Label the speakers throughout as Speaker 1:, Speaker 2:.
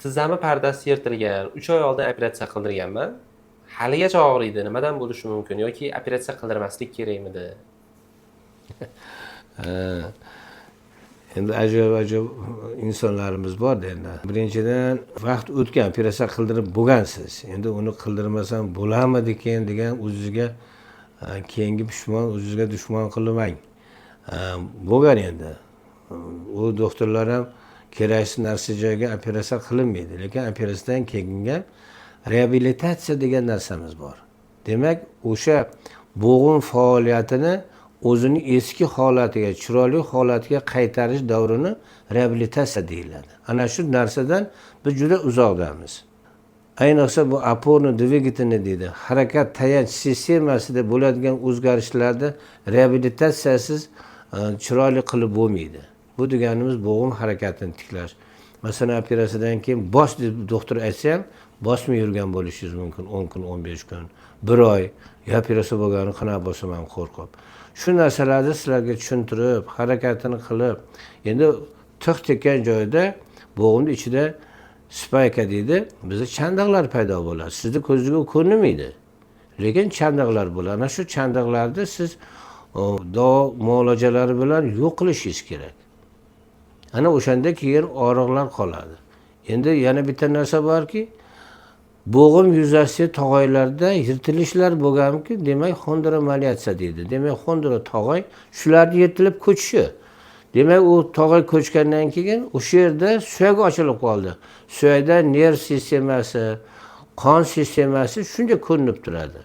Speaker 1: tizzamni pardasi yirtilgan, 3 oy oldin operatsiya qildirganman. Haligacha og'riydi. Nimadan bo'lishi mumkin yoki operatsiya qildirmaslik kerakmidi?
Speaker 2: Ha, endi ajoyib insonlarimiz bor-da endi. Birinchidan vaqt o'tgan, operatsiya qildirib bo'lgansiz. Endi uni qildirmasam bo'larmidikin degan o'zingizga keyingi o'zingizga dushman qilmang. Bo'lgan endi. U doktorlar ham keraksiz narsa joyga operatsiya qilinmaydi, lekin operatsiyadan keyingi reabilitatsiya degan narsamiz bor. Demak, o'sha bo'g'im faoliyatini o'zining eski holatiga, chiroyli holatiga qaytarish davrini reabilitatsiya deyiladi. Ana shu narsadan biz juda uzoqdamiz. Ayniqsa bu oporni dvigateli deydi. Harakat tayanch sistemasida bo'ladigan o'zgarishlarda reabilitatsiyasiz chiroyli qilib bo'lmaydi. Bu deganimiz bo'g'im harakatini tiklash. Masalan, operatsiyadan keyin bos deb doktor aytsa ham bosmay yurgan bo'lishingiz mumkin 10 kun, 15 kun, 1 oy. Operatsiya bo'lgani qanaqa bo'lsam ham qo'rqib. Shu narsalarni sizlarga tushuntirib, harakatini qilib, endi tiq tekkan joyda bo'g'imning ichida spayka deydi, bizda chandaqlar paydo bo'ladi. Sizni ko'zingizga ko'rinmaydi. Lekin chandaqlar bo'ladi. Ana shu chandaqlarni siz davo muolajalari bilan yo'q qilishingiz kerak. Ana o'shanda keyin og'riqlar qoladi. Endi yana bitta narsa borki, bo'g'im yuzasi tog'aylarda yirtilishlar bo'lganki, demak xondromalyatsiya deydi. Demak tog'ay shularni yirtilib ko'chishi. Demak u tog'ay ko'chgandan keyin o'sha yerda suyak ochilib qoldi. Suyakda nerv sistemasi, qon sistemasi shunday ko'rinib turadi.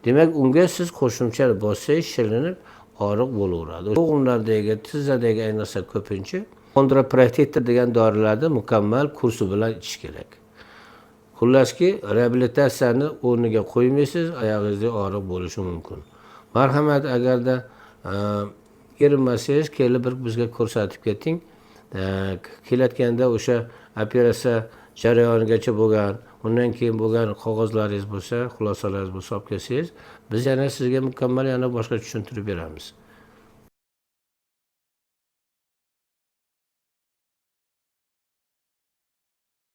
Speaker 2: Demak unga siz qo'shimcha bossangiz shilinib og'riq bo'laveradi. Bo'g'imlardagi, tizzadagi ayniqsa ko'pincha kondroprotector degan dorilarni mukammal kursi bilan ichish kerak. Xullaski, reabilitatsiyani o'rniga qo'ymaysiz, oyog'ingizda og'riq bo'lishi mumkin. Marhamat, agarda erinmasangiz, kelib bizga ko'rsatib keting. Kelayotganda o'sha operatsiya jarayonigacha bo'lgan, undan keyin bo'lgan qog'ozlaringiz bo'lsa, xulosalaringiz bo'lsa olib kelsangiz, biz yana sizga mukammal yana boshqa tushuntirib beramiz.